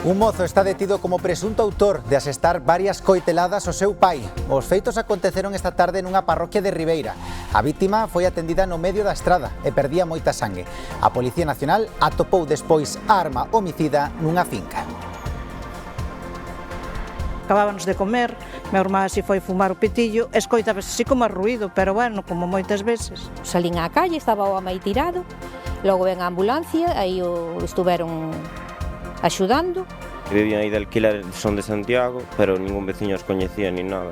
Un mozo está detido como presunto autor de asestar varias coiteladas ao seu pai. Os feitos aconteceron esta tarde nunha parroquia de Ribeira. A vítima foi atendida no medio da estrada e perdía moita sangue. A Policía Nacional atopou despois a arma homicida nunha finca. Acabábamos de comer, meu irmán así foi fumar o pitillo, escoitaba así como a ruído, pero bueno, como moitas veces. Salín á calle, estaba o home aí tirado, logo ven a ambulancia, aí o estuveron axudando. Vivían aí de alquiler, son de Santiago, pero ningún veciño os coñecía ni nada.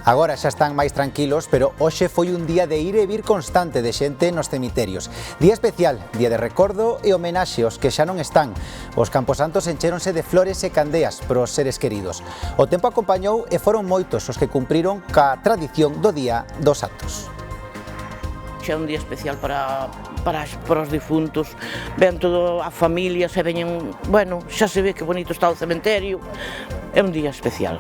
Agora xa están máis tranquilos, pero hoxe foi un día de ir e vir constante de xente nos cemiterios. Día especial, día de recordo e homenaxe aos que xa non están. Os camposantos enchéronse de flores e candeas pros seres queridos. O tempo acompañou e foron moitos os que cumpriron ca tradición do Día dos Santos. Xa é un día especial para os difuntos, ven toda a familia, se veñen, bueno, xa se ve que bonito está o cementerio, é un día especial.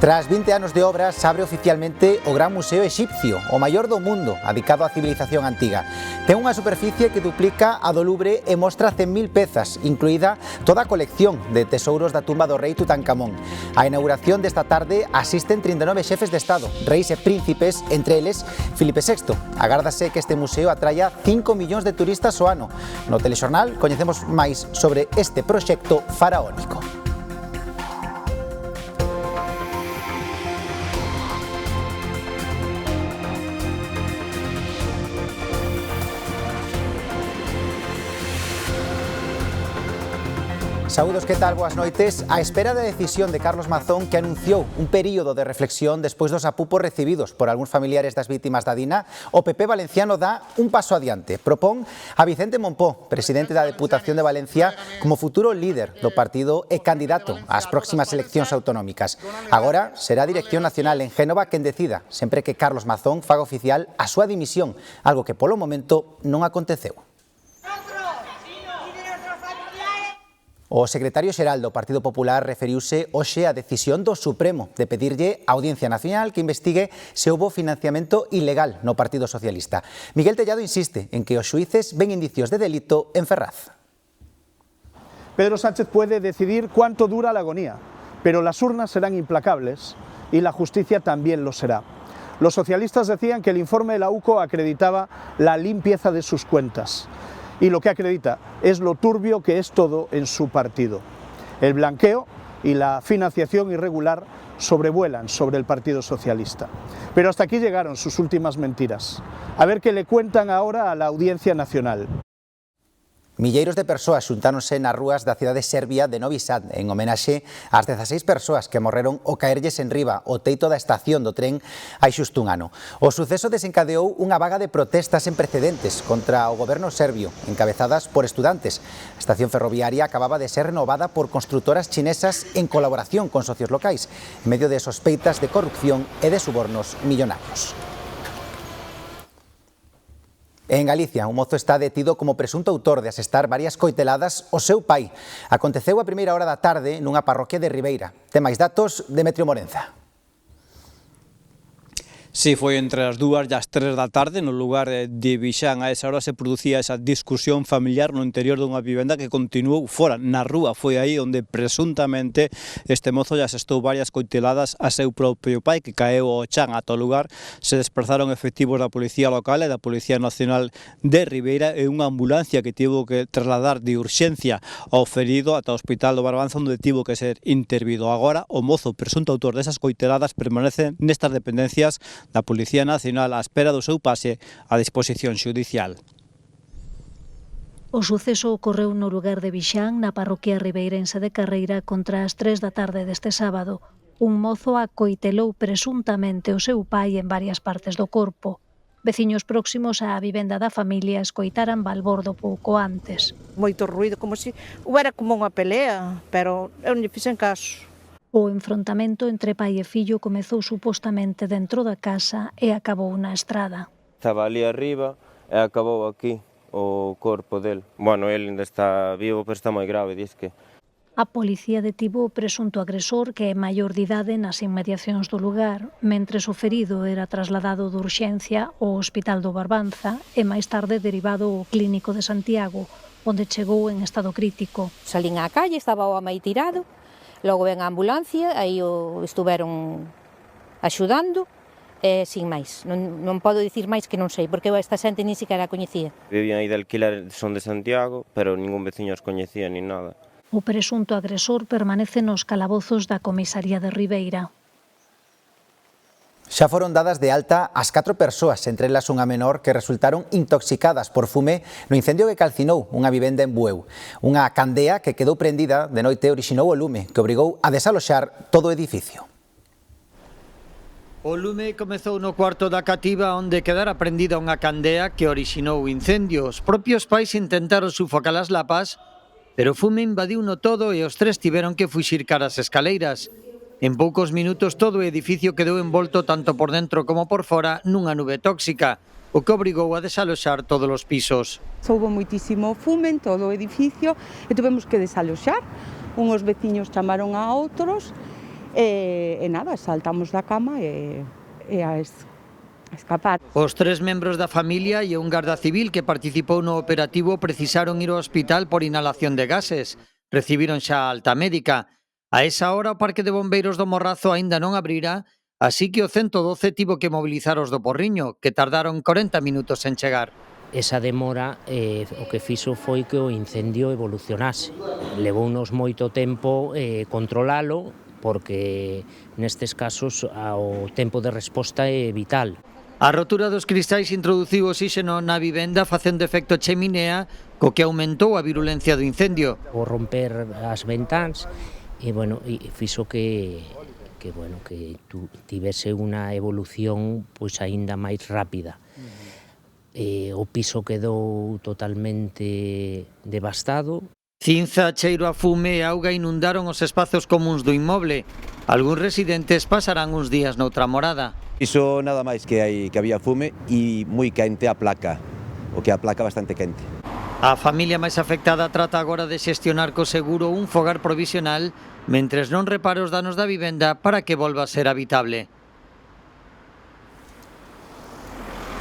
Tras 20 anos de obras, abre oficialmente o Gran Museo Exipcio, o maior do mundo, dedicado á civilización antiga. Ten unha superficie que duplica a do Louvre e mostra 100.000 pezas, incluída toda a colección de tesouros da tumba do rei Tutankamón. A inauguración desta tarde asisten 39 xefes de Estado, reis e príncipes, entre eles Filipe VI. Agárdase que este museo atraia 5 millóns de turistas ao ano. No telexornal coñecemos máis sobre este proxecto faraónico. Saúdos, que tal? Boas noites. A espera da decisión de Carlos Mazón, que anunciou un período de reflexión despois dos apupos recibidos por algúns familiares das vítimas da Dina, o PP valenciano dá un paso adiante. Propón a Vicente Mompó, presidente da Deputación de Valencia, como futuro líder do partido e candidato ás próximas eleccións autonómicas. Agora será a Dirección Nacional en Génova quen decida, sempre que Carlos Mazón faga oficial a súa dimisión, algo que polo momento non aconteceu. O secretario xeral do Partido Popular referiuse hoxe á decisión do Supremo de pedirlle á Audiencia Nacional que investigue se houbo financiamento ilegal no Partido Socialista. Miguel Tellado insiste en que os xuíces ven indicios de delito en Ferraz. Pedro Sánchez puede decidir cuánto dura la agonía, pero las urnas serán implacables y la justicia también lo será. Los socialistas decían que el informe de la UCO acreditaba la limpieza de sus cuentas. Y lo que acredita es lo turbio que es todo en su partido. El blanqueo y la financiación irregular sobrevuelan sobre el Partido Socialista. Pero hasta aquí llegaron sus últimas mentiras. A ver qué le cuentan ahora a la Audiencia Nacional. Milleiros de persoas xuntáronse nas rúas da cidade serbia de Novi Sad en homenaxe ás 16 persoas que morreron ao caerlles en riba o teito da estación do tren hai xusto un ano. O suceso desencadeou unha vaga de protestas sen precedentes contra o goberno serbio, encabezadas por estudantes. A estación ferroviaria acababa de ser renovada por construtoras chinesas en colaboración con socios locais, en medio de sospeitas de corrupción e de subornos millonarios. En Galicia, un mozo está detido como presunto autor de asestar varias coiteladas ao seu pai. Aconteceu a primeira hora da tarde nunha parroquia de Ribeira. Ten máis datos, Demetrio Morenza. Sí, foi entre as 2 e as 3 da tarde no lugar de Vixán. A esa hora se producía esa discusión familiar no interior dunha vivenda que continuou fora, na rúa. Foi aí onde presuntamente este mozo lle asestou varias coiteladas a seu propio pai, que caeu ao chan. Ata o lugar se desplazaron efectivos da Policía Local e da Policía Nacional de Ribeira e unha ambulancia que tivo que trasladar de urxencia ao ferido ata o Hospital do Barbanza, onde tivo que ser intervido. Agora, o mozo presunto autor desas coiteladas permanece nestas dependencias da Policía Nacional á espera do seu pase á disposición xudicial. O suceso ocorreu no lugar de Vixán, na parroquia ribeirense de Carreira, contra as 3 da tarde deste sábado. Un mozo acoitelou presuntamente o seu pai en varias partes do corpo. Veciños próximos á vivenda da familia escoitaran balbordo pouco antes. Moito ruído, como se houbera como unha pelea, pero eu non lle fixen caso. O enfrontamento entre pai e fillo comezou supostamente dentro da casa e acabou na estrada. Estaba ali arriba e acabou aquí o corpo del. Bueno, ele ainda está vivo, pero está moi grave, diz que. A policía detivo o presunto agresor, que é maior de idade, nas inmediacións do lugar, mentres o ferido era trasladado de urxencia ao Hospital do Barbanza e máis tarde derivado ao Clínico de Santiago, onde chegou en estado crítico. Salín á calle, estaba o home aí tirado, logo ven a ambulancia, aí o estuveron axudando, e sin máis. Non podo dicir máis que non sei, porque esta xente nin siquiera a coñecía. Vivían aí de alquiler, son de Santiago, pero ningún veciño os coñecía ni nada. O presunto agresor permanece nos calabozos da comisaría de Ribeira. Xa foron dadas de alta as 4 persoas, entre elas unha menor, que resultaron intoxicadas por fume no incendio que calcinou unha vivenda en Bueu. Unha candea que quedou prendida de noite orixinou o lume, que obrigou a desaloxar todo o edificio. O lume comezou no cuarto da cativa, onde quedara prendida unha candea que orixinou o incendio. Os propios pais intentaron sufocar as lapas, pero o fume invadiuno todo e os 3 tiveron que fuxir cara as escaleiras. En poucos minutos todo o edificio quedou envolto tanto por dentro como por fora nunha nube tóxica, o que obrigou a desaloxar todos os pisos. Houbo moitísimo fume en todo o edificio e tuvemos que desaloxar. Unhos veciños chamaron a outros e nada, saltamos da cama e a escapar. Os 3 membros da familia e un garda civil que participou no operativo precisaron ir ao hospital por inhalación de gases. Recibiron xa a alta médica. A esa hora o parque de bombeiros do Morrazo aínda non abrira, así que o 112 tivo que mobilizar os do Porriño, que tardaron 40 minutos en chegar. Esa demora o que fixo foi que o incendio evolucionase. Levounos moito tempo controlalo, porque nestes casos o tempo de resposta é vital. A rotura dos cristais introduciu oxíxeno na vivenda facendo efecto cheminea, co que aumentou a virulencia do incendio. O romper as ventáns e fixo que tivese unha evolución pois aínda máis rápida. O piso quedou totalmente devastado. Cinza, cheiro a fume e auga inundaron os espazos comuns do inmoble. Algúns residentes pasarán uns días noutra morada. Iso nada máis que había fume e moi quente a placa, o que a placa bastante quente. A familia máis afectada trata agora de xestionar co seguro un fogar provisional mentres non repare os danos da vivenda para que volva a ser habitable.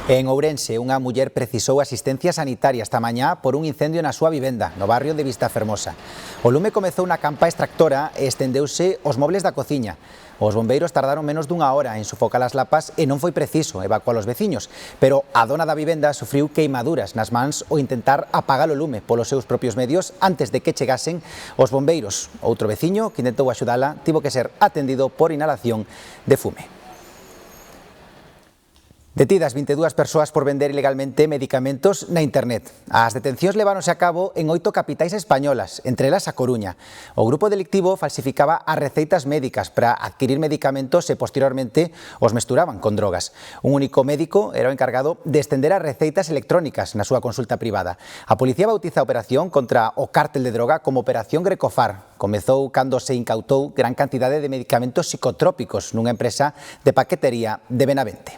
En Ourense, unha muller precisou asistencia sanitaria esta mañá por un incendio na súa vivenda, no barrio de Vistafermosa. O lume comezou na campa extractora e estendeuse aos mobles da cociña. Os bombeiros tardaron menos dunha hora en sufocar as lapas e non foi preciso evacuar os veciños, pero a dona da vivenda sufriu queimaduras nas mans ao intentar apagar o lume polos seus propios medios antes de que chegasen os bombeiros. Outro veciño que intentou axudala tivo que ser atendido por inhalación de fume. Detidas 22 persoas por vender ilegalmente medicamentos na internet. As detencións leváronse a cabo en 8 capitais españolas, entre elas a Coruña. O grupo delictivo falsificaba as receitas médicas para adquirir medicamentos e posteriormente os mesturaban con drogas. Un único médico era o encargado de estender as receitas electrónicas na súa consulta privada. A policía bautiza a operación contra o cártel de droga como Operación Grecofar. Comezou cando se incautou gran cantidade de medicamentos psicotrópicos nunha empresa de paquetería de Benavente.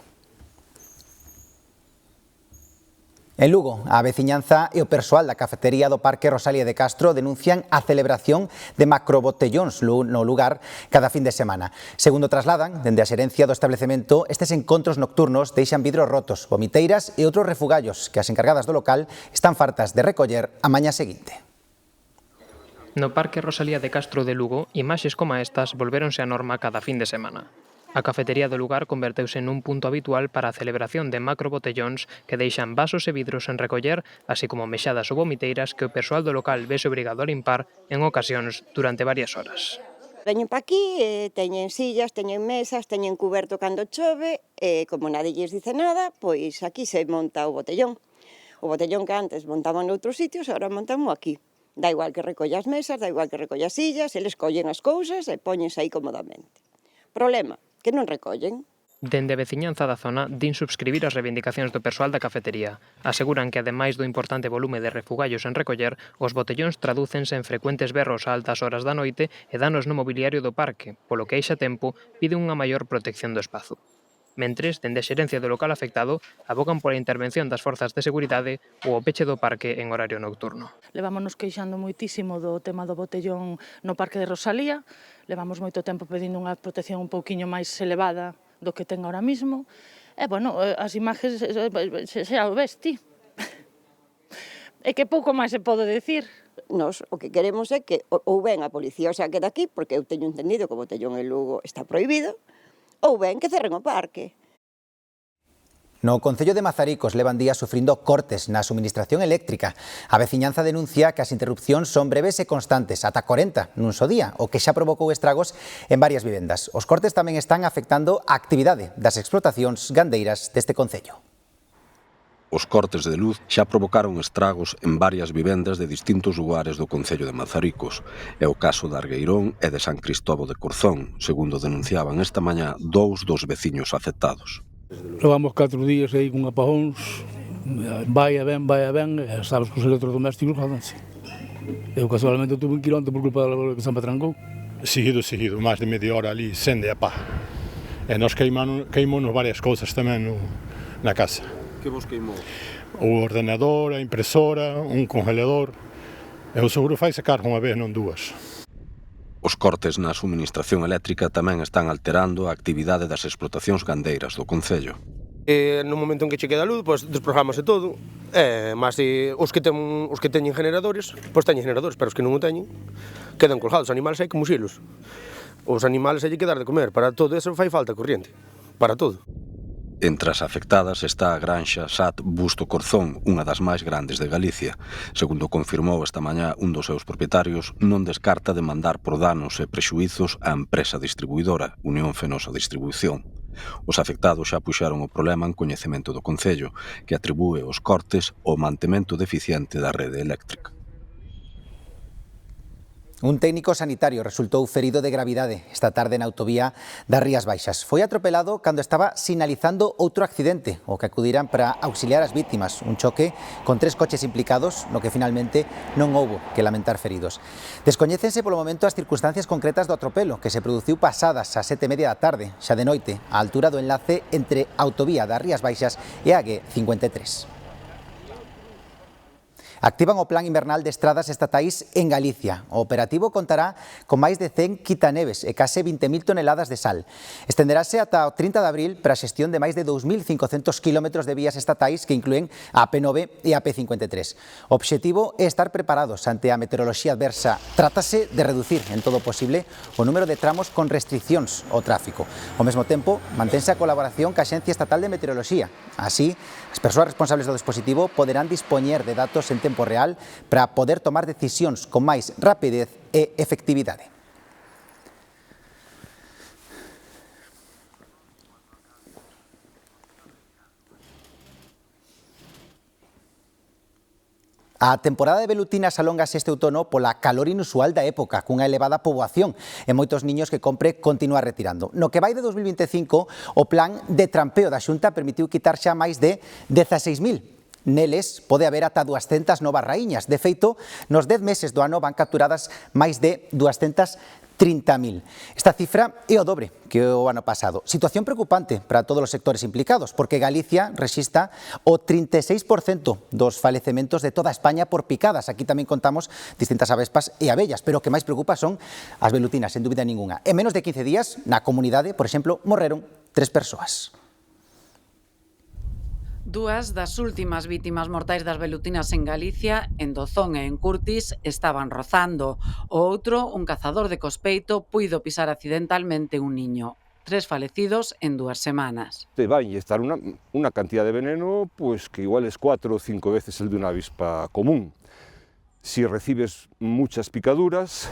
En Lugo, a veciñanza e o persoal da cafetería do Parque Rosalía de Castro denuncian a celebración de macrobotellóns no lugar cada fin de semana. Segundo trasladan, dende a xerencia do establecemento, estes encontros nocturnos deixan vidros rotos, vomiteiras e outros refugallos que as encargadas do local están fartas de recoller a mañá seguinte. No Parque Rosalía de Castro de Lugo, imaxes como estas volvéronse a norma cada fin de semana. A cafetería do lugar converteuse nun punto habitual para a celebración de macrobotellóns que deixan vasos e vidros en recoller, así como mexadas ou vomiteiras que o persoal do local vese obrigado a limpar en ocasións durante varias horas. Veñen pa aquí, teñen sillas, teñen mesas, teñen cuberto cando chove, e como nadie lles dice nada, pois aquí se monta o botellón. O botellón que antes montaban noutros sitios, agora montamos aquí. Da igual que recolla as mesas, da igual que recolla as sillas, eles collen as cousas e poñense aí cómodamente. Problema, que non recollen. Dende a veciñanza da zona din subscribir as reivindicacións do persoal da cafetería. Aseguran que, ademais do importante volume de refugallos en recoller, os botellóns tradúcense en frecuentes berros a altas horas da noite e danos no mobiliario do parque, polo que eixa tempo pide unha maior protección do espazo. Mentres, dende a xerencia do local afectado, abocan pola intervención das forzas de seguridade ou o peche do parque en horario nocturno. Levámonos queixando moitísimo do tema do botellón no Parque de Rosalía, levamos moito tempo pedindo unha protección un pouquiño máis elevada do que ten ahora mismo, e, bueno, as imaxes xa o ves ti. E que pouco máis se pode decir. Nos o que queremos é que ou ben a policía o saque daqui, porque eu teño entendido que o botellón en Lugo está prohibido, ou ben que cerren o parque. No Concello de Mazaricos levan días sufrindo cortes na suministración eléctrica. A veciñanza denuncia que as interrupcións son breves e constantes, ata 40 nun só día, o que xa provocou estragos en varias vivendas. Os cortes tamén están afectando a actividade das explotacións gandeiras deste concello. Os cortes de luz xa provocaron estragos en varias vivendas de distintos lugares do Concello de Mazaricos. É o caso de Argueirón e de San Cristóbal de Corzón, segundo denunciaban esta mañá dous dos veciños afectados. Levamos 4 días aí con apagóns, vai e ben, e sabes que os electrodomésticos jodanse. Eu casualmente tuve un quilómetro por culpa da que se me trancou. Seguido, máis de media hora ali, sende a pá. E nos queimounos varias cousas tamén na casa. Que vos queimou? O ordenador, a impresora, un congelador. E o seguro fai secar unha vez, non dúas. Os cortes na suministración eléctrica tamén están alterando a actividade das explotacións gandeiras do concello. No momento en que che queda luz, pois desprogramase todo. Mas os que teñen generadores, pois teñen generadores, pero os que non o teñen, quedan colgados. Os animales hai que muxilos. Os animales hai que dar de comer. Para todo eso fai falta corriente. Para todo. Entre as afectadas está a granxa Sat Busto Corzón, unha das máis grandes de Galicia. Segundo confirmou esta mañá un dos seus propietarios, non descarta demandar por danos e prexuízos á empresa distribuidora, Unión Fenosa Distribución. Os afectados xa puxeron o problema en coñecemento do Concello, que atribúe os cortes ao mantemento deficiente da rede eléctrica. Un técnico sanitario resultou ferido de gravidade esta tarde na autovía das Rías Baixas. Foi atropelado cando estaba sinalizando outro accidente, o que acudirán para auxiliar as vítimas. Un choque con 3 coches implicados, no que finalmente non houbo que lamentar feridos. Descoñécense polo momento as circunstancias concretas do atropelo, que se produciu pasadas as 7:30 da tarde, xa de noite, á altura do enlace entre a autovía das Rías Baixas e a AG53. Activan o plan invernal de estradas estatais en Galicia. O operativo contará con máis de 100 quitaneves e case 20.000 toneladas de sal. Estenderase ata o 30 de abril para a xestión de máis de 2.500 kilómetros de vías estatais que inclúen a AP9 e a AP53. O obxectivo é estar preparados ante a meteoroloxía adversa. Trátase de reducir en todo posible o número de tramos con restriccións ao tráfico. Ao mesmo tempo, mantense a colaboración ca Axencia Estatal de Meteoroloxía. Así, as persoas responsables do dispositivo poderán dispoñer de datos en tempo real para poder tomar decisións con máis rapidez e efectividade. A temporada de velutinas alóngase este outono pola calor inusual da época, cunha elevada poboación e moitos niños que compre continuar retirando. No que vai de 2025, o plan de trampeo da Xunta permitiu quitar xa máis de 16.000. Neles pode haber ata 200 novas raíñas. De feito, nos 10 meses do ano van capturadas máis de 230.000. Esta cifra é o dobre que o ano pasado. Situación preocupante para todos os sectores implicados, porque Galicia rexistra o 36% dos falecementos de toda España por picadas. Aquí tamén contamos distintas avespas e abellas, pero o que máis preocupa son as velutinas, sen dúbida ninguna. En menos de 15 días, na comunidade, por exemplo, morreron 3 persoas. Dúas das últimas vítimas mortais das velutinas en Galicia, en Dozón e en Curtis, estaban rozando. O outro, un cazador de cospeito, puido pisar accidentalmente un niño. 3 falecidos en 2 semanas. Te va a inyectar una cantidad de veneno pues que igual es 4 o 5 veces el de una avispa común. Si recibes muchas picaduras,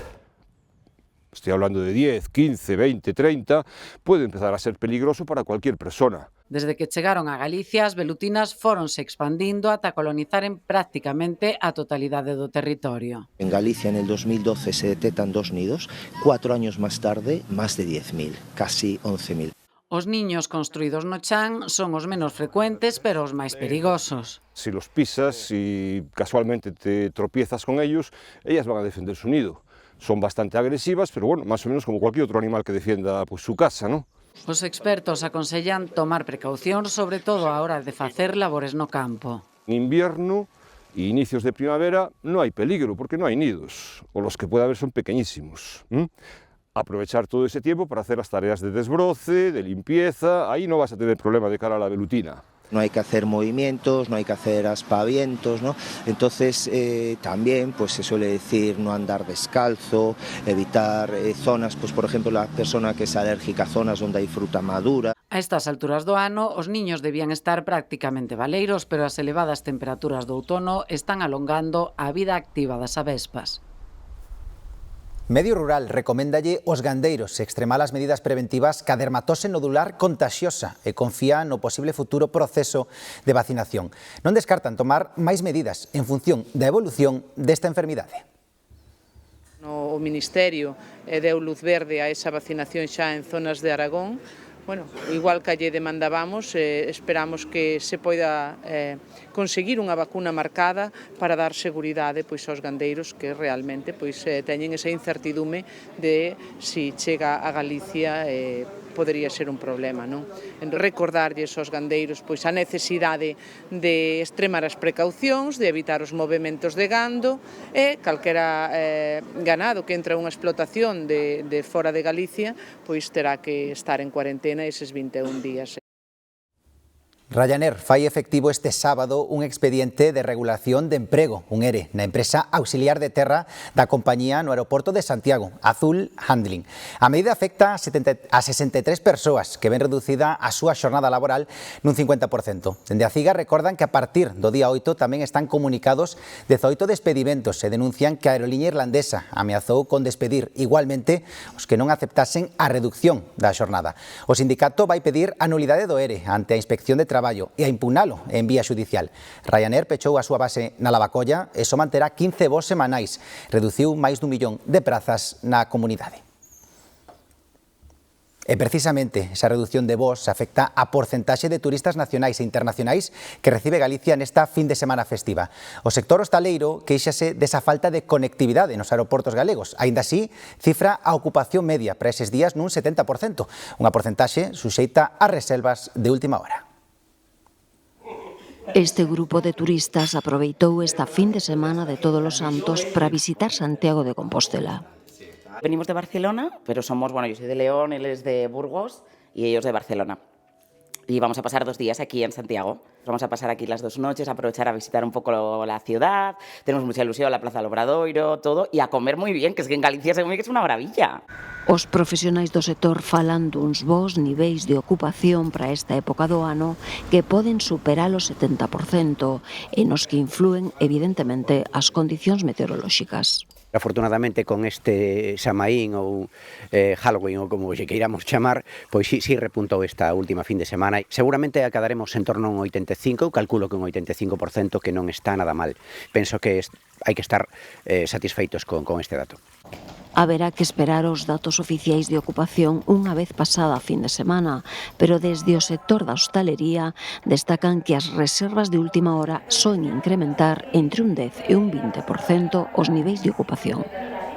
estoy hablando de 10, 15, 20, 30, puede empezar a ser peligroso para cualquier persona. Desde que chegaron a Galicia, as velutinas fóronse expandindo ata colonizaren prácticamente a totalidade do territorio. En Galicia en el 2012 se detectan 2 nidos, 4 años más tarde más de 10.000, casi 11.000. Os niños construídos no chan son os menos frecuentes, pero os máis perigosos. Si los pisas y casualmente te tropiezas con ellos, ellas van a defender su nido. Son bastante agresivas, pero bueno, más o menos como cualquier otro animal que defienda pues, su casa, ¿no? Os expertos aconsellan tomar precaucións, sobre todo a hora de facer labores no campo. En invierno e inicios de primavera no hai peligro, porque no hai nidos, o los que puede haber son pequeñísimos. Aprovechar todo ese tiempo para hacer las tareas de desbroce, de limpieza, ahí no vas a tener problema de cara a la velutina. No hay que hacer movimientos, no hay que hacer aspavientos, ¿no? Entonces también pues se suele decir no andar descalzo, evitar zonas, pues por ejemplo la persona que es alérgica a zonas donde hay fruta madura. A estas alturas do ano, os niños debían estar prácticamente baleiros, pero as elevadas temperaturas do outono están alongando a vida activa das avespas. Medio Rural recoméndalle aos gandeiros extremar as medidas preventivas ca dermatose nodular contagiosa e confía no posible futuro proceso de vacinación. Non descartan tomar máis medidas en función da evolución desta enfermidade. O Ministerio deu luz verde a esa vacinación xa en zonas de Aragón. Bueno, igual que lle demandábamos, esperamos que se poida conseguir unha vacuna marcada para dar seguridade pois aos gandeiros que realmente pois teñen esa incertidume de si chega a Galicia podería ser un problema, non? Recordarlles aos gandeiros pois a necesidade de extremar as precaucións, de evitar os movementos de gando e calquera ganado que entra unha explotación de fora de Galicia pois terá que estar en cuarentena eses 21 días. Ryanair fai efectivo este sábado un expediente de regulación de emprego, un ERE, na empresa auxiliar de terra da compañía no aeroporto de Santiago, Azul Handling. A medida afecta a 63 persoas que ven reducida a súa xornada laboral nun 50%. Dende a CIGA recordan que a partir do día 8 tamén están comunicados 18 despedimentos e denuncian que a aerolínea irlandesa ameazou con despedir igualmente os que non aceptasen a reducción da xornada. O sindicato vai pedir a nulidade do ERE ante a Inspección de Traballo e a impugnalo en vía xudicial. Ryanair pechou a súa base na Lavacolla e só manterá 15 voos semanais. Reduciu máis dun millón de prazas na comunidade. E precisamente esa reducción de voos afecta a porcentaxe de turistas nacionais e internacionais que recibe Galicia nesta fin de semana festiva. O sector hostaleiro queixase desa falta de conectividade nos aeroportos galegos. Aínda así, cifra a ocupación media para eses días nun 70%, unha porcentaxe suxeita a reservas de última hora. Este grupo de turistas aproveitou esta fin de semana de Todos os Santos para visitar Santiago de Compostela. Venimos de Barcelona, pero somos, bueno, yo soy de León, él es de Burgos y ellos de Barcelona. Y vamos a pasar 2 días aquí en Santiago. Vamos a pasar aquí las 2 noches, aprovechar a visitar un poco la ciudad. Tenemos mucha ilusión, la Plaza del Obradoiro, todo, y a comer muy bien, que es que en Galicia se come que es una maravilla. Os profesionais do sector falan duns bons niveis de ocupación para esta época do ano que poden superar o 70% e nos que influen, evidentemente, as condicións meteorolóxicas. Afortunadamente con este Samaín ou Halloween ou como lle queiramos chamar, pois sí repuntou esta última fin de semana. Seguramente acadaremos en torno a un 85, calculo que un 85% que non está nada mal. Penso que hai que estar satisfeitos con este dato. Haberá que esperar os datos oficiais de ocupación unha vez pasada a fin de semana, pero desde o sector da hostalería destacan que as reservas de última hora son incrementar entre un 10 e un 20% os niveis de ocupación.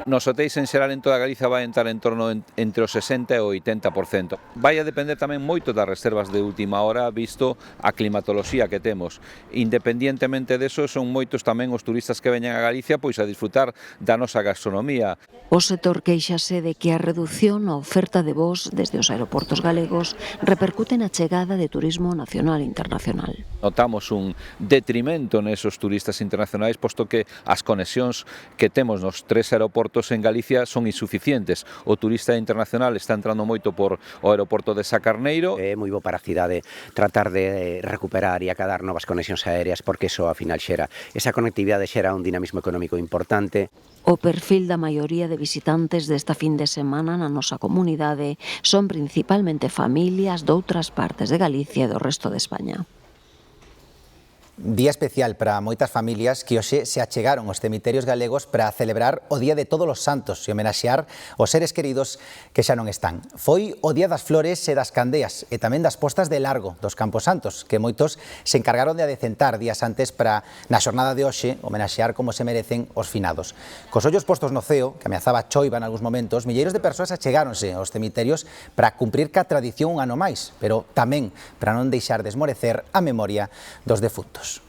Nos hotéis en xeral en toda Galiza vai entrar en torno entre o 60 e o 80%. Vai a depender tamén moito das reservas de última hora, visto a climatoloxía que temos. Independientemente deso, son moitos tamén os turistas que veñen a Galicia pois a disfrutar da nosa gastronomía. O sector queixase de que a reducción na oferta de voos desde os aeroportos galegos repercute na chegada de turismo nacional e internacional. Notamos un detrimento nesos turistas internacionais, posto que as conexións que temos nos 3 aeroportos en Galicia son insuficientes. O turista internacional está entrando moito por o aeroporto de Sacarneiro. É moi bo para a cidade tratar de recuperar e acadar novas conexións aéreas, porque iso, ao final, xera esa conectividade, xera un dinamismo económico importante. O perfil da maioría de visitantes desta fin de semana na nosa comunidade son principalmente familias doutras partes de Galicia e do resto de España. Día especial para moitas familias que hoxe se achegaron aos cemiterios galegos para celebrar o Día de Todos os Santos e homenaxear os seres queridos que xa non están. Foi o Día das Flores e das Candeas e tamén das postas de largo dos Camposantos, que moitos se encargaron de adecentar días antes para, na xornada de hoxe, homenaxear como se merecen os finados. Cos ollos postos no ceo, que ameazaba choiva en algúns momentos, milleiros de persoas achegáronse aos cemiterios para cumprir ca tradición un ano máis, pero tamén para non deixar de esmorecer a memoria dos defuntos.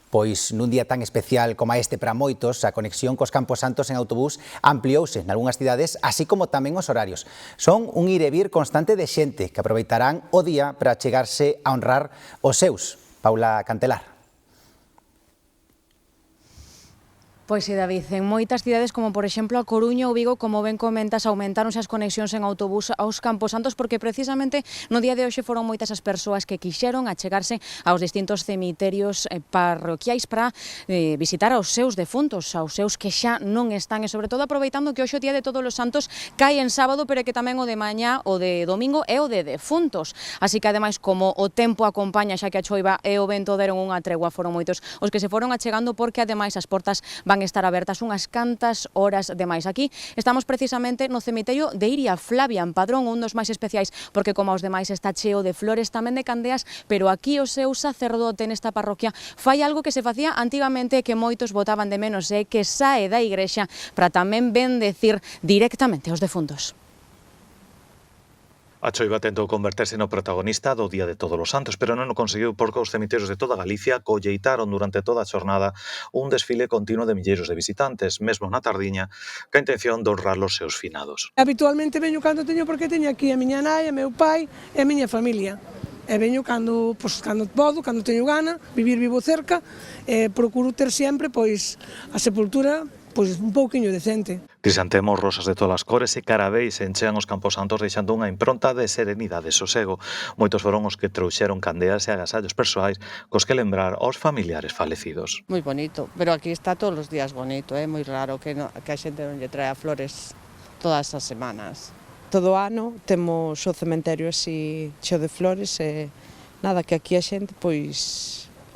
Pois nun día tan especial como este para moitos, a conexión cos Camposantos en autobús ampliouse nalgunhas cidades, así como tamén os horarios. Son un ir e vir constante de xente que aproveitarán o día para chegarse a honrar os seus. Paula Cantelar. Pois sí, David, en moitas cidades como por exemplo a Coruña ou Vigo, como ben comentas, aumentaronse as conexións en autobús aos Camposantos porque precisamente no día de hoxe foron moitas as persoas que quixeron achegarse aos distintos cemiterios parroquiais para visitar aos seus defuntos, aos seus que xa non están e sobre todo aproveitando que hoxe o Día de Todos os Santos cae en sábado, pero que tamén o de mañá, o de domingo é o de defuntos. Así que ademais como o tempo acompaña xa que a choiva e o vento deron unha tregua, foron moitos os que se foron achegando porque ademais as portas van estar abertas unhas cantas horas de máis. Aquí estamos precisamente no cemiterio de Iria Flavia en Padrón, un dos máis especiais porque como aos demais está cheo de flores, tamén de candeas, pero aquí o seu sacerdote nesta parroquia fai algo que se facía antigamente que moitos botaban de menos, que sae da igrexa para tamén bendecir directamente aos defuntos. A choiva tentou converterse no protagonista do Día de Todos os Santos, pero non o conseguiu porque os cemiterios de toda Galicia colleitaron durante toda a xornada un desfile continuo de milleiros de visitantes, mesmo na tardiña, ca intención de honrar os seus finados. Habitualmente veño cando teño porque teño aquí a miña nai, a meu pai e a miña familia. E veño cando podo, cando teño gana, vivo cerca, e procuro ter sempre a sepultura un pouquiño decente. Crisantemos, rosas de todas as cores e carabéis enchean os Camposantos deixando unha impronta de serenidade e sosego. Moitos foron os que trouxeron candeas e agasallos persoais cos que lembrar aos familiares falecidos. Moi bonito, pero aquí está todos os días bonito, é moi raro que a xente non lle traia flores todas as semanas. Todo ano temos o cementerio así cheo de flores e nada, que aquí a xente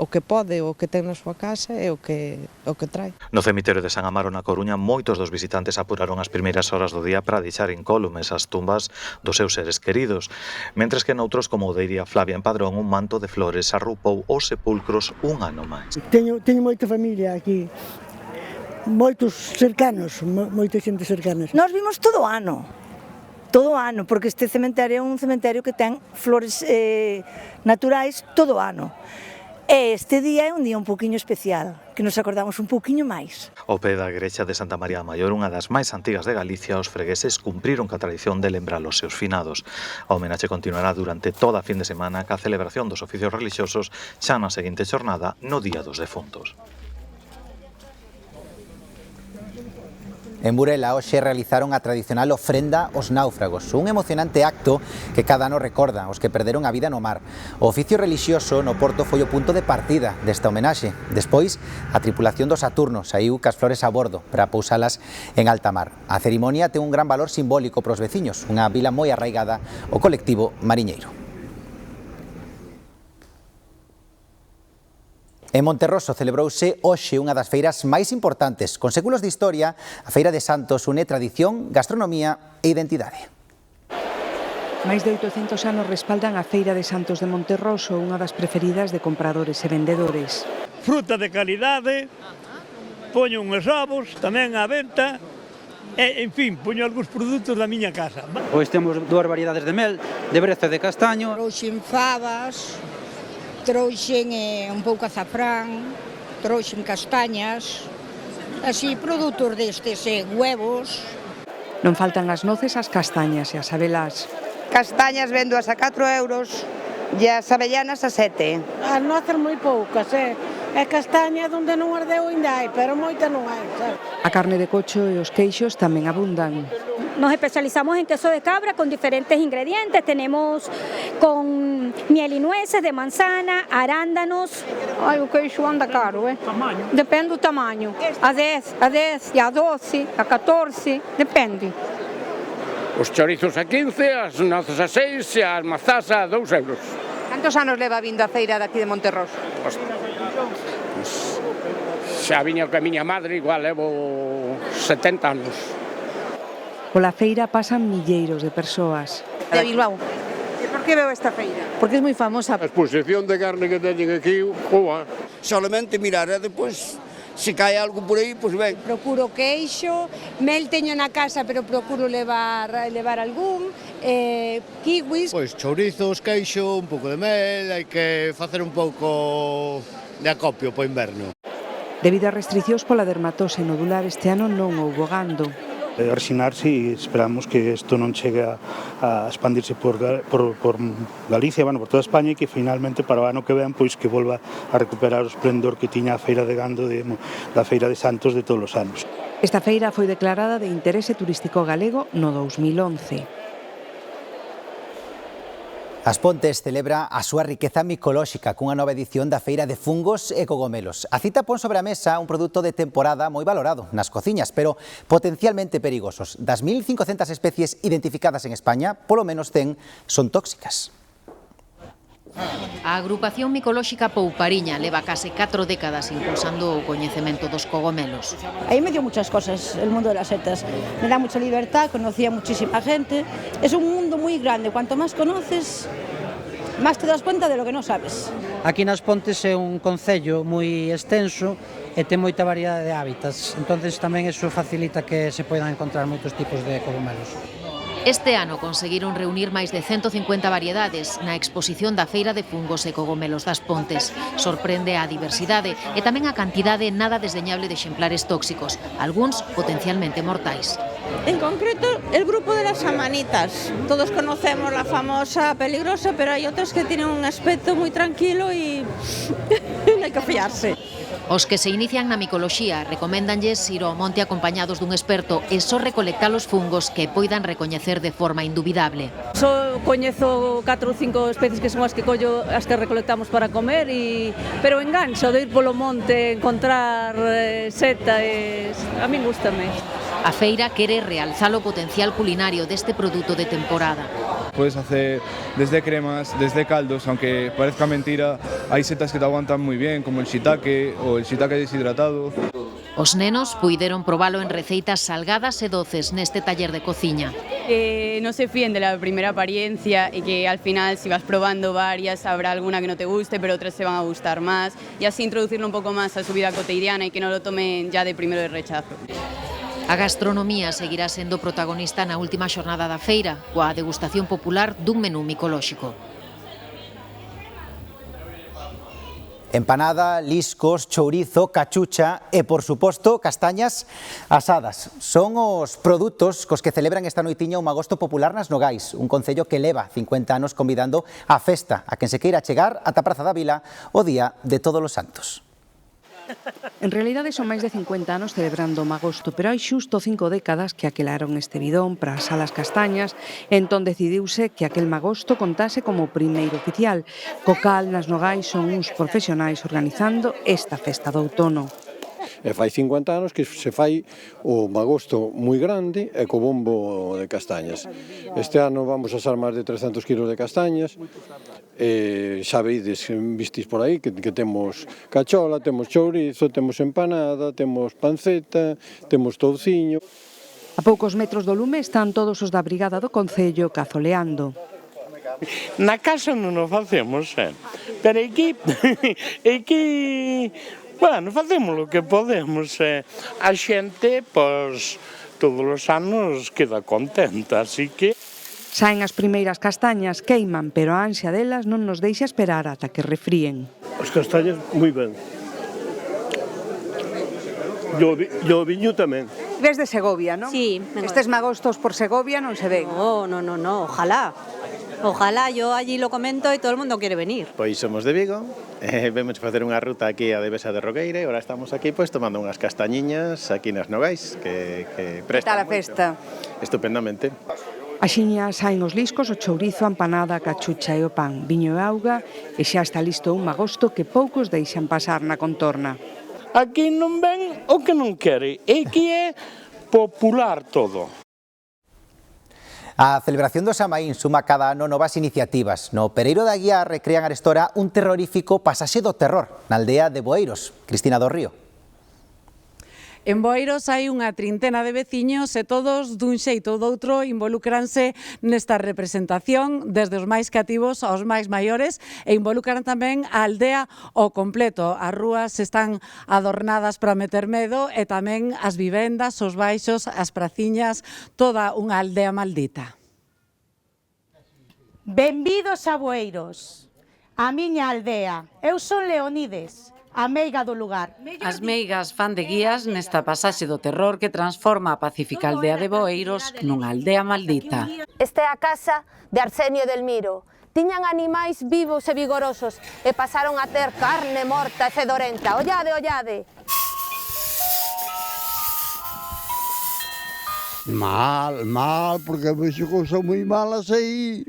o que pode, o que ten na súa casa é o que trae. No cemiterio de San Amaro na Coruña, moitos dos visitantes apuraron as primeiras horas do día para deixar incólumes as tumbas dos seus seres queridos, mentres que noutros, como o de Iria Flavia en Padrón, un manto de flores arrupou os sepulcros un ano máis. Teño moita familia aquí, moitos cercanos, moita xente cercanas. Nós vimos todo o ano, porque este cementerio é un cementerio que ten flores naturais todo o ano. E este día é un día un pouquiño especial, que nos acordamos un pouquiño máis. O pé da igrexa de Santa María Maior, unha das máis antigas de Galicia, os fregueses cumpriron ca tradición de lembrar os seus finados. A homenaxe continuará durante toda a fin de semana ca celebración dos oficios relixiosos xa na seguinte xornada no Día dos Defuntos. En Burela hoxe realizaron a tradicional ofrenda aos náufragos, un emocionante acto que cada ano recorda os que perderon a vida no mar. O oficio relixioso no Porto foi o punto de partida desta homenaxe. Despois, a tripulación do Saturno saiu cas flores a bordo para pousalas en alta mar. A cerimonia ten un gran valor simbólico para os veciños, unha vila moi arraigada ao colectivo mariñeiro. En Monterroso celebrouse hoxe unha das feiras máis importantes. Con séculos de historia, a Feira de Santos une tradición, gastronomía e identidade. Máis de 800 anos respaldan a Feira de Santos de Monterroso, unha das preferidas de compradores e vendedores. Fruta de calidade, poño uns ovos tamén á venta, e, en fin, poño algúns produtos da miña casa. Pois temos dúas variedades de mel, de breza e de castaño. Trouxen fabas, trouxen un pouco azafrán, trouxen castañas, así produtos destes, huevos. Non faltan as noces, as castañas e as abelás. Castañas véndoas a 4 euros e as avellanas a 7. As noces moi poucas, E castaña onde non ardeu ainda hai, pero moita non hai, sabe? A carne de cocho e os queixos tamén abundan. Nos especializamos en queso de cabra con diferentes ingredientes. Tenemos con miel y nueces de manzana, arándanos. Ai, o queixo anda caro, Tamaño? Depende do tamaño. A 10, e a 12, a 14, depende. Os chorizos a 15, as nozes a 6 e as mazás a 2 euros. A Cantos anos leva vindo a feira daqui de Monterroso? Xa viña coa miña madre, igual levo 70 anos. Pola feira pasan milleiros de persoas. De Bilbao. E por que veo esta feira? Porque é moi famosa. A exposición de carne que teñen aquí, joa. Solamente mirar, e depois, se cae algo por aí, pois ben. Procuro queixo, mel teño na casa, pero procuro levar algún, kiwis. Pois chourizos, queixo, un pouco de mel, hai que facer un pouco de acopio para o inverno. Debido a restriccións pola dermatose nodular este ano non houbo gando. Resinarse e esperamos que isto non chegue a expandirse por Galicia, por toda España, e que finalmente para o ano que ven pois que volva a recuperar o esplendor que tiña a feira de gando da Feira de Santos de todos os anos. Esta feira foi declarada de interese turístico galego no 2011. As Pontes celebra a súa riqueza micolóxica cunha nova edición da Feira de Fungos e Cogomelos. A cita pon sobre a mesa un produto de temporada moi valorado nas cociñas, pero potencialmente perigosos. Das 1.500 especies identificadas en España, polo menos 100 son tóxicas. A agrupación micolóxica Poupariña leva case 4 décadas impulsando o coñecemento dos cogomelos. Ahí me dio muchas cosas el mundo de las setas. Me da mucha libertad, conocí a muchísima gente. Es un mundo muy grande, cuanto más conoces, más te das cuenta de lo que no sabes. Aquí nas Pontes é un concello moi extenso e ten moita variedade de hábitats, entonces tamén eso facilita que se poidan encontrar moitos tipos de cogomelos. Este ano conseguiron reunir máis de 150 variedades na exposición da Feira de Fungos e Cogomelos das Pontes. Sorprende a diversidade e tamén a cantidade nada desdeñable de exemplares tóxicos, algúns potencialmente mortais. En concreto, el grupo de las amanitas. Todos conocemos la famosa peligrosa, pero hay otras que tienen un aspecto muy tranquilo y no hay que fiarse. Os que se inician na micoloxía recoméndanlles ir ao monte acompañados dun experto e só recolectar os fungos que poidan recoñecer de forma indubidable. Só coñezo 4 ou 5 especies que son as que collo, as que recolectamos para comer, pero engancho de ir polo monte, encontrar setas, a min gústame. A feira quere realzar o potencial culinario deste produto de temporada. Puedes hacer desde cremas, desde caldos, aunque parezca mentira, hay setas que te aguantan muy bien, como el shiitake o el shiitake deshidratado. Os nenos puideron probalo en receitas salgadas e doces neste taller de cociña. No se fíen de la primera apariencia y que al final si vas probando varias habrá alguna que no te guste, pero otras te van a gustar más, y así introducirlo un poco más a su vida cotidiana y que no lo tomen ya de primero de rechazo. A gastronomía seguirá sendo protagonista na última xornada da feira, coa degustación popular dun menú micolóxico. Empanada, liscos, chourizo, cachucha e, por suposto, castañas asadas. Son os produtos cos que celebran esta noitiña un magosto popular nas Nogais, un concello que leva 50 anos convidando a festa a quen se queira chegar ata Praza da Vila o día de Todos os Santos. En realidade son máis de 50 anos celebrando o magosto, pero hai xusto 5 décadas que aquelaron este bidón para as salas castañas, entón decidiuse que aquel magosto contase como primeiro oficial, co cal nas Nogais son uns profesionais organizando esta festa do outono. E fai 50 anos que se fai o magosto moi grande e co bombo de castañas. Este ano vamos a asar máis de 300 kilos de castañas, e xa veides, vistis por aí, que temos cachola, temos chourizo, temos empanada, temos panceta, temos touciño. A poucos metros do lume están todos os da brigada do concello cazoleando. Na casa non o facemos, pero aquí, bueno, facemos o que podemos. A xente, pois, todos os anos queda contenta, así que... Saen as primeiras castañas, queiman, pero a ansia delas non nos deixa esperar ata que refríen. As castañas, moi ben. E o viño tamén. Ves de Segovia, non? Sí. Estes magostos por Segovia non se ven. No, ojalá. Ojalá, yo allí lo comento y todo el mundo quiere venir. Pois somos de Vigo, vemos facer unha ruta aquí a Devesa de Roqueira e ahora estamos aquí pois tomando unhas castañiñas aquí nas Nogais que prestan moito. Está a festa. Estupendamente. Axiña saen os liscos, o chourizo, a empanada, a cachucha e o pan, viño e auga, e xa está listo un magosto que poucos deixan pasar na contorna. Aquí non ven o que non quere, e aquí é popular todo. A celebración do Samaín suma cada ano novas iniciativas. No Pereiro da Guía recrean arestora un terrorífico pasaxe do terror na aldea de Boeiros. Cristina do Río. En Boeiros hai unha trintena de veciños e todos, dun xeito ou doutro, involucranse nesta representación, desde os máis cativos aos máis maiores, e involucran tamén a aldea ao completo. As rúas están adornadas para meter medo e tamén as vivendas, os baixos, as praciñas, toda unha aldea maldita. Benvidos a Boeiros, a miña aldea. Eu son Leonides, a meiga do lugar. As meigas fan de guías nesta pasaxe do terror que transforma a pacífica aldea de Boeiros nunha aldea maldita. Esta é a casa de Arsenio del Miro. Tiñan animais vivos e vigorosos e pasaron a ter carne morta e fedorenta. Ollade, ollade. Mal, porque vexo cousas moi malas aí.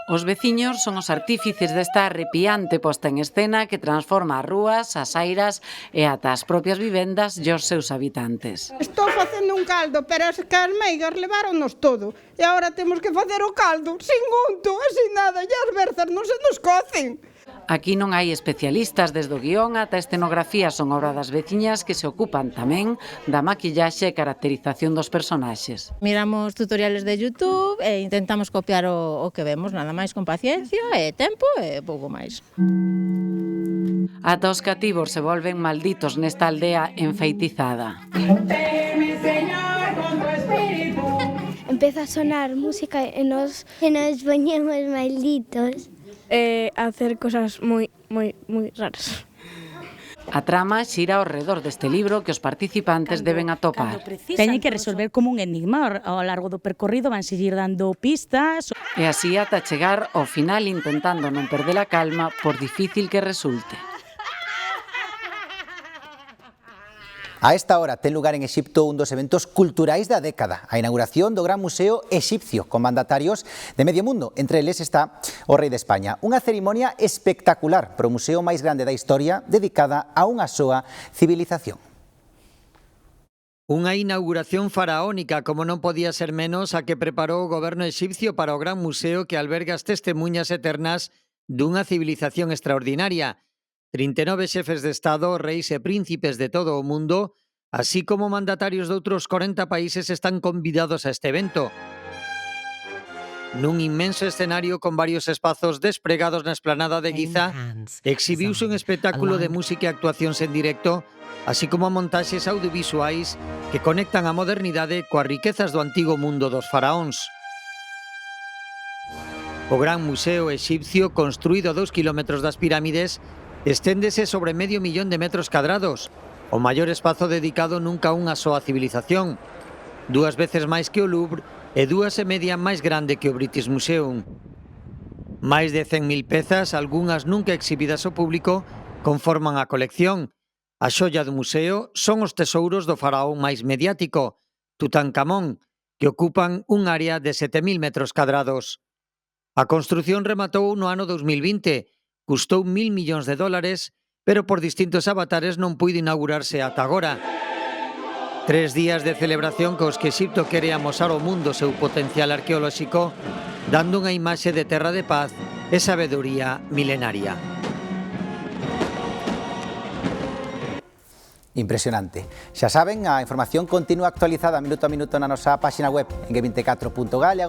Os veciños son os artífices desta arrepiante posta en escena que transforma as rúas, as airas e ata as propias vivendas e os seus habitantes. Estou facendo un caldo, pero as que as meigas leváronnos todo. E agora temos que facer o caldo, sin unto e sin nada, e as berzas non se nos cocen. Aquí non hai especialistas, desde o guión ata a escenografía son obra das veciñas que se ocupan tamén da maquillaxe e caracterización dos personaxes. Miramos tutoriales de YouTube e intentamos copiar o que vemos, nada máis con paciencia e tempo e pouco máis. Ata os cativos se volven malditos nesta aldea enfeitizada. Empeza a sonar música e nos poñemos malditos. Hacer cosas moi raras. A trama xira ao redor deste libro que os participantes deben atopar. Teñen que resolver como un enigma. Ao largo do percorrido van seguir dando pistas. E así ata chegar ao final intentando non perder a calma por difícil que resulte. A esta hora ten lugar en Exipto un dos eventos culturais da década, a inauguración do Gran Museo Exipcio, con mandatarios de medio mundo. Entre eles está o rei de España. Unha cerimonia espectacular para o museo máis grande da historia, dedicada a unha soa civilización. Unha inauguración faraónica, como non podía ser menos, a que preparou o goberno exipcio para o Gran Museo que alberga as testemunhas eternas dunha civilización extraordinaria. 39 xefes de Estado, reis e príncipes de todo o mundo, así como mandatarios de outros 40 países están convidados a este evento. Nun inmenso escenario con varios espazos despregados na esplanada de Giza, exhibiuse un espectáculo de música e actuacións en directo, así como montaxes audiovisuais que conectan a modernidade coas riquezas do antigo mundo dos faraóns. O Gran Museo Exipcio, construído a 2 kilómetros das pirámides, esténdese sobre medio millón de metros cadrados, o maior espazo dedicado nunca a unha soa civilización, 2 veces máis que o Louvre e 2,5 máis grande que o British Museum. Máis de 100.000 pezas, algunhas nunca exhibidas ao público, conforman a colección. A xoia do museo son os tesouros do faraón máis mediático, Tutankamón, que ocupan un área de 7.000 metros cadrados. A construción rematou no ano 2020, custou $1.000 millóns, pero por distintos avatares non puido inaugurarse ata agora. 3 días de celebración cos que Exipto quere amosar ao mundo o seu potencial arqueolóxico, dando unha imaxe de terra de paz e sabedoría milenaria. Impresionante. Xa saben, a información continúa actualizada minuto a minuto na nosa páxina web en g24.gal.